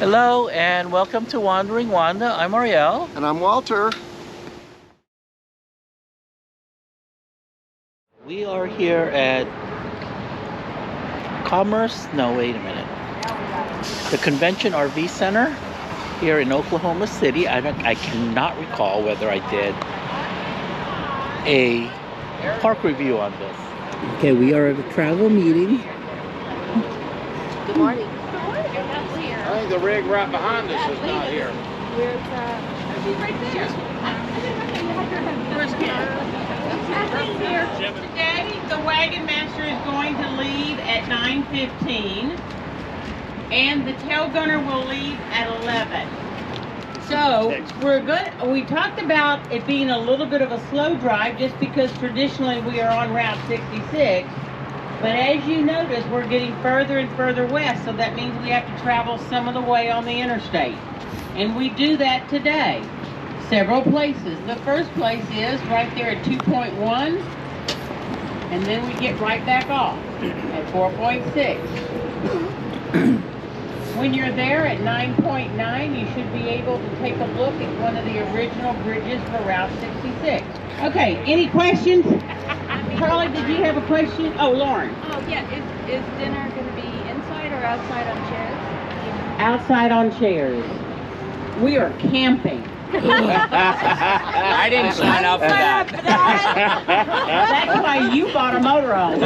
Hello and welcome to Wandering Wanda. I'm Ariel. And I'm Walter. We are here at the Convention RV Center here in Oklahoma City. I cannot recall whether I did a park review on this. Okay, we are at a travel meeting. Good morning. I think the rig right behind us is not here. Where's she's right there. Where's Today, the Wagon Master is going to leave at 9:15, and the tail gunner will leave at 11. So we talked about it being a little bit of a slow drive, just because traditionally we are on Route 66. But as you notice, we're getting further and further west, so that means we have to travel some of the way on the interstate. And we do that today. Several places. The first place is right there at 2.1, and then we get right back off at 4.6. When you're there at 9.9, you should be able to take a look at one of the original bridges for Route 66. Okay, any questions? Carly, did you have a question? Oh, Lauren. Oh, yeah. Is dinner going to be inside or outside on chairs? Outside on chairs. We are camping. I didn't sign up for that. That's why you bought a motorhome.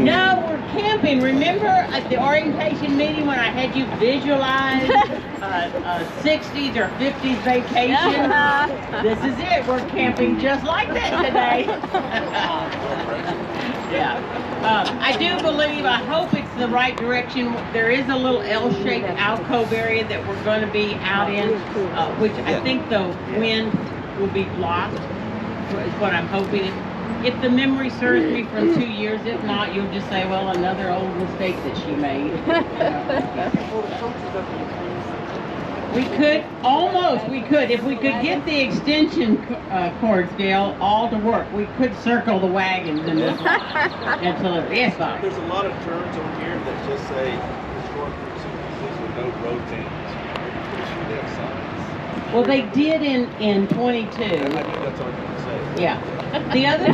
No, we're camping. Remember at the orientation meeting when I had you visualize a 60s or 50s vacation? This is it. We're camping just like that today. Yeah. I do believe, I hope it's the right direction. There is a little L-shaped alcove area that we're going to be out in, which I think the wind will be blocked, is what I'm hoping. If the memory serves me from 2 years, if not, you'll just say, well, another old mistake that she made. We could, if we could get the extension cords, Gail, all to work, we could circle the wagons in this line. Absolutely, yes, Bob. There's a lot of turns on here that just say historic Route 66 with no road names. They have signs. Well, they did in 22. I think that's all you can say. Yeah. The other...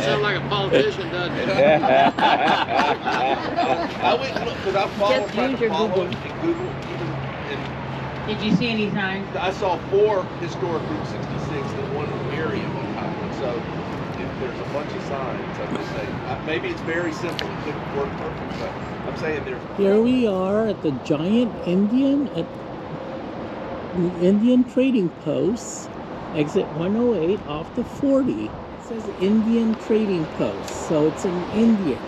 Sound like a politician, doesn't it? I went and looked, because I followed, tried to follow it in Google, and Did you see any signs? I saw 4 historic Route 66 in one area one time. So if there's a bunch of signs, I'm just saying, maybe it's very simple, it couldn't work perfect, but I'm saying there's... Here we are at the giant Indian trading post, exit 108 off the 40. It says Indian trading post, so it's an Indian.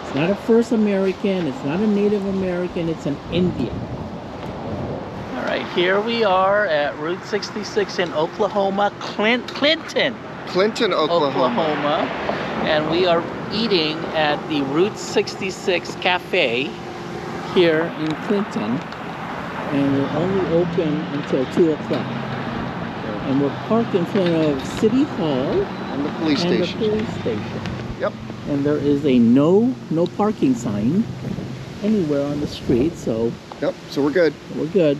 It's not a First American, it's not a Native American, it's an Indian. All right, here we are at Route 66 in Oklahoma, Clinton, Oklahoma. And we are eating at the Route 66 Cafe here in Clinton. And we're only open until 2 o'clock. And we're parked in front of City Hall And the police station. Yep. And there is a no parking sign anywhere on the street, so Yep, so we're good. we're good.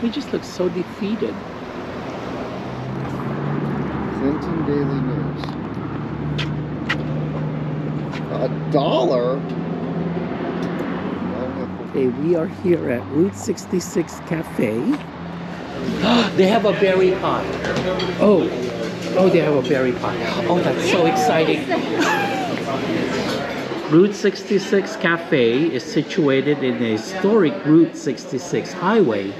We just look so defeated. Clinton Daily News. $1? Okay, we are here at Route 66 Cafe. They have a berry pie. Oh, they have a berry pie. Oh, that's so exciting. Route 66 Cafe is situated in the historic Route 66 highway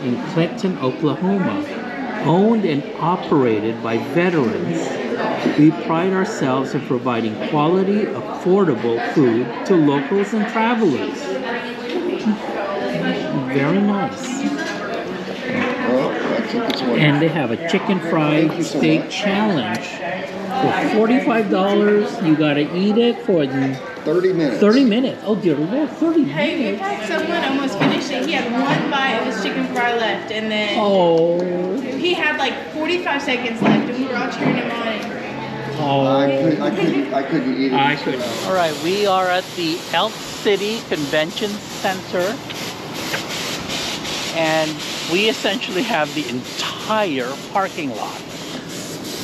in Clinton, Oklahoma. Owned and operated by veterans, we pride ourselves in providing quality, affordable food to locals and travelers. Very nice. And they have a chicken fried steak challenge. For $45, you gotta eat it for 30 minutes. 30 minutes. Oh dear Lord, 30 minutes. Hey, we've had someone almost finish it. He had one bite of his chicken fry left, and then Oh. he had like 45 seconds left, and we were all cheering him on. Oh, I couldn't eat it. I could. All right, we are at the Elk City Convention Center, and we essentially have the entire parking lot.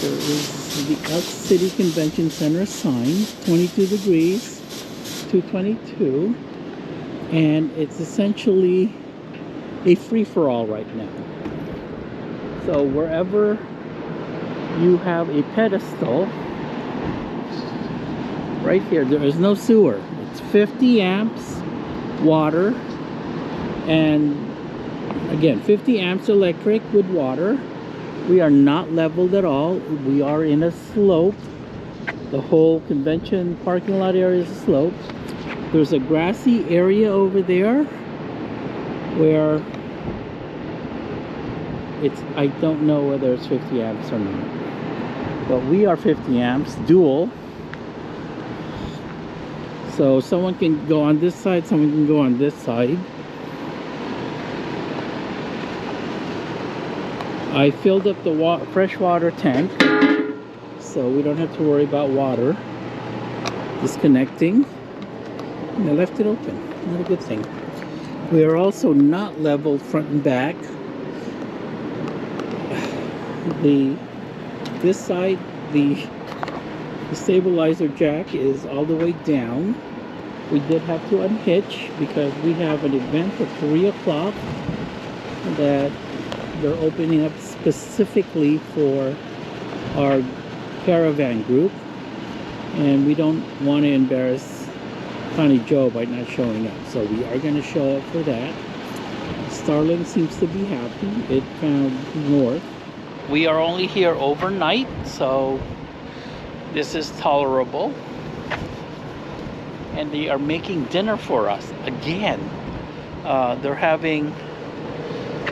There is the Elk City Convention Center sign, 22 degrees, 222, and it's essentially a free-for-all right now. So wherever you have a pedestal, right here, there is no sewer. It's 50 amps water, and again 50 amps electric with water. We are not leveled at all. We are in a slope. The whole convention parking lot area is a slope. There's a grassy area over there where it's, I don't know whether it's 50 amps or not, but we are 50 amps dual. So someone can go on this side, someone can go on this side. I filled up the freshwater tank, so we don't have to worry about water disconnecting. And I left it open. Not a good thing. We are also not leveled front and back. This side, the stabilizer jack is all the way down. We did have to unhitch because we have an event at 3 o'clock that they're opening up specifically for our caravan group, and we don't want to embarrass Connie Joe by not showing up, so we are going to show up for that. Starling seems to be happy. It found north. We are only here overnight, so this is tolerable. And they are making dinner for us again.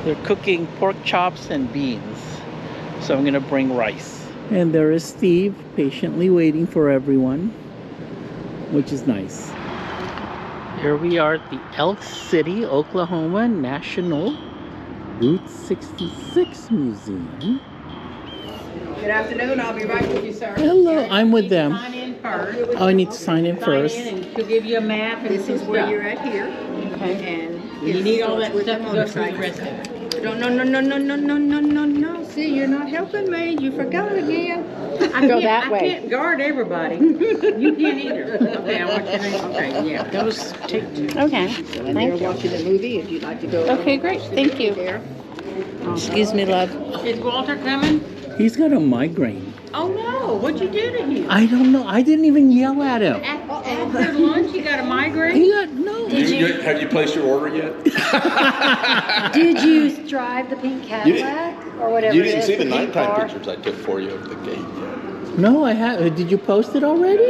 They're cooking pork chops and beans, so I'm gonna bring rice. And there is Steve patiently waiting for everyone, which is nice. Here we are at the Elk City, Oklahoma National Route 66 Museum. Good afternoon. I'll be right with you, sir. Hello, I'm with them. Sign in first. Oh, I need to sign in first. Sign in and she'll give you a map and This some is where stuff. you're at here. Okay. And You need all starts that with stuff the to go through the motorcycle. rest of it. No. See, you're not helping me. You forgot again. Go that I way. can't guard everybody. You can't either. Okay, I want you to. Okay, yeah. Those take two. Okay, So when thank they're you. watching the movie, if you'd like to go. Okay, great. Thank you. There. Excuse me, love. Is Walter coming? He's got a migraine. Oh no, what'd you do to him? I don't know. I didn't even yell at him. After lunch, you got a migraine? He got no. Have you placed your order yet? Did you drive the pink Cadillac or whatever? You it didn't is, see the pink nighttime car? pictures I took for you of the gate yet. No, I have. Did you post it already?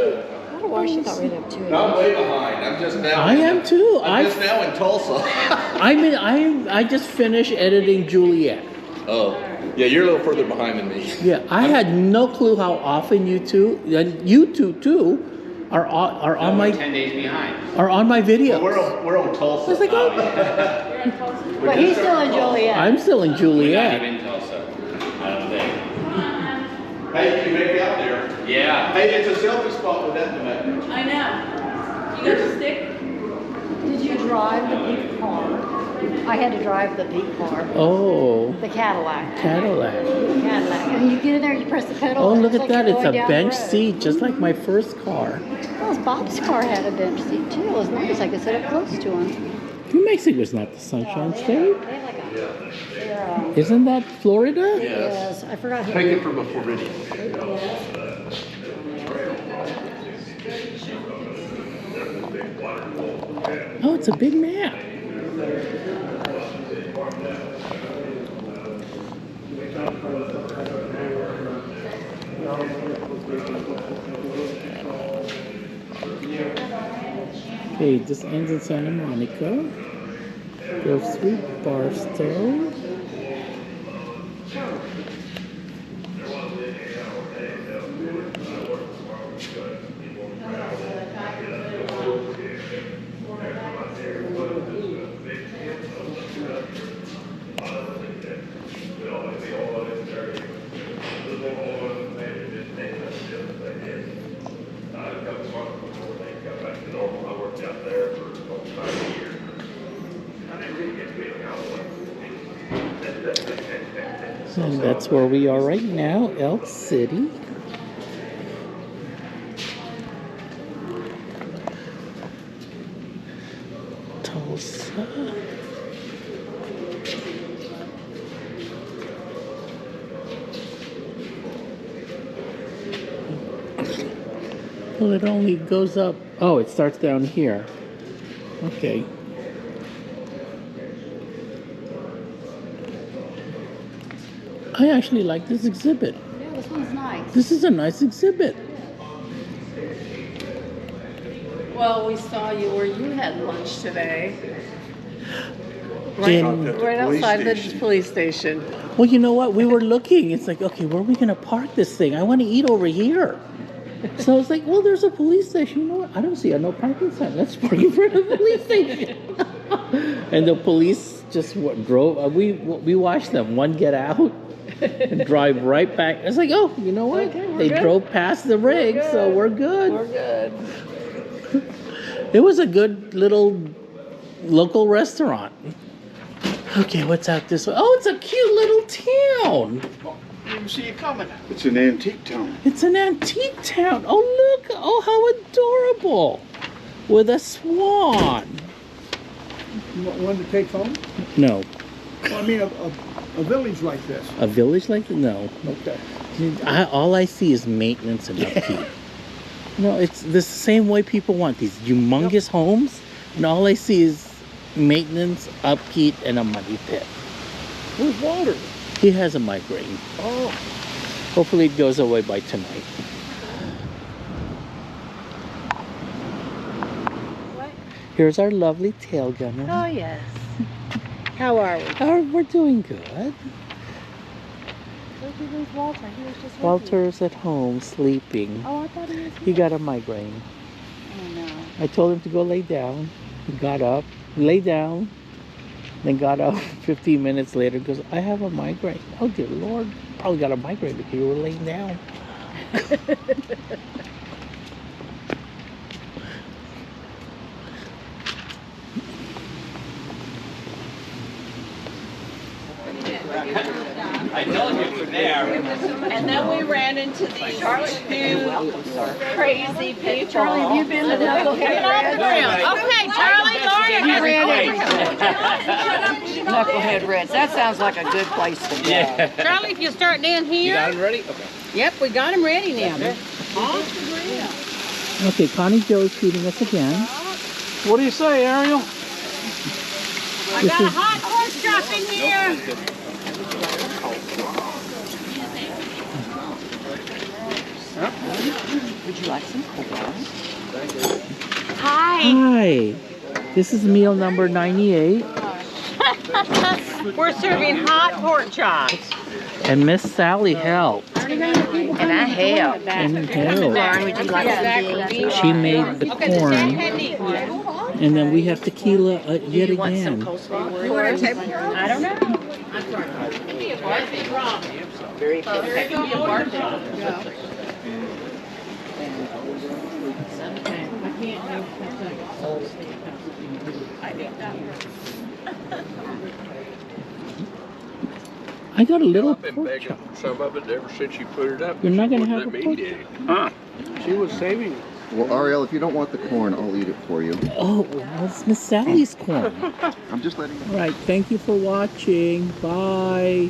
Oh, I should got rid of two. I'm way behind. I'm just now. I am too. I'm just now in Tulsa. I just finished editing Juliet. Oh, yeah, you're a little further behind than me. Yeah, I had no clue how often you two, and you two too, are on my 10 days behind. are on my videos. Well, we're on Tulsa. I was like, oh, But he's still in Joliet. I'm still in Not Juliet. even Tulsa. I don't think. Hey, you may be out there. Yeah. Hey, it's a selfie spot with that in the background. I know. You got your stick? Did you drive the big car? I had to drive the big car, Oh, the Cadillac. Cadillac. The Cadillac. And you get in there, you press the pedal. Oh, and look it's at like that. you're It's a going down bench the road. seat, just like my first car. Well, Bob's car had a bench seat too. It was nice. I could sit up close to him. New Mexico's not the Sunshine They State. have like a, they're, Isn't that Florida? yes, I forgot who. Take it from a Floridian. Oh, it's a big map. Okay, this ends in Santa Monica. Goes through Barstow. And that's where we are right now, Elk City. Tulsa. Well, it only goes up. Oh, it starts down here. Okay. I actually like this exhibit. Yeah, this one's nice. This is a nice exhibit. Well, we saw you where you had lunch today. In- Right outside the police station. Well, you know what? We were looking. It's like, okay, where are we going to park this thing? I want to eat over here. So I was like, well, there's a police station. You know what? I don't see a no parking sign. Let's park in front of the police station. And the police just drove. We watched them. One get out and drive right back. I was like, oh, you know what? Okay, they good. drove past the rig, so we're good. We're good. It was a good little local restaurant. Okay, what's out this way? Oh, it's a cute little town. Didn't see you coming. It's an antique town. It's an antique town. Oh, look. Oh, how adorable. With a swan. One to take home? No. Well, I mean, a village like this. A village like that? No. Okay. All I see is maintenance and upkeep. No, it's the same way people want these humongous homes. And all I see is maintenance, upkeep, and a money pit. Where's Walter? He has a migraine. Oh. Hopefully it goes away by tonight. What? Here's our lovely tail gunner. Oh, yes. How are we? Oh, we're doing good. Where'd you lose Walter? He was just with you. Walter's at home sleeping. Oh, I thought he was He here. got a migraine. Oh, no. I told him to go lay down. He got up, lay down, then got up 15 minutes later and goes, I have a migraine. Oh, dear Lord. Probably got a migraine because you were laying down. I told you from there. And then we ran into these two crazy people. Charlie, have you been to Knucklehead Get off the Reds? ground. Okay, Charlie, Lauren. Knucklehead Reds. That sounds like a good place to go. Yeah. Charlie, if you start down You here. got it ready? Okay. Yep, we got them ready now. They're Okay, Connie Joe's feeding us again. What do you say, Ariel? I got a hot pork chop in here. Would you like some corn? Hi. Hi. This is meal number 98. We're serving hot pork chops. And Miss Sally helped. And I help. And helped. Lauren, would you like some She made the corn. And then we have tequila yet You want some again. coleslaw? I don't know. Very good. I got a little I've been pork begging chop. for some of it ever since you put it up. You're not gonna She have wouldn't a let me pork eat it. She was saving it. Well, Ariel, if you don't want the corn, I'll eat it for you. Oh, well, it's Miss Sally's corn. I'm just letting you know. All right, thank you for watching. Bye.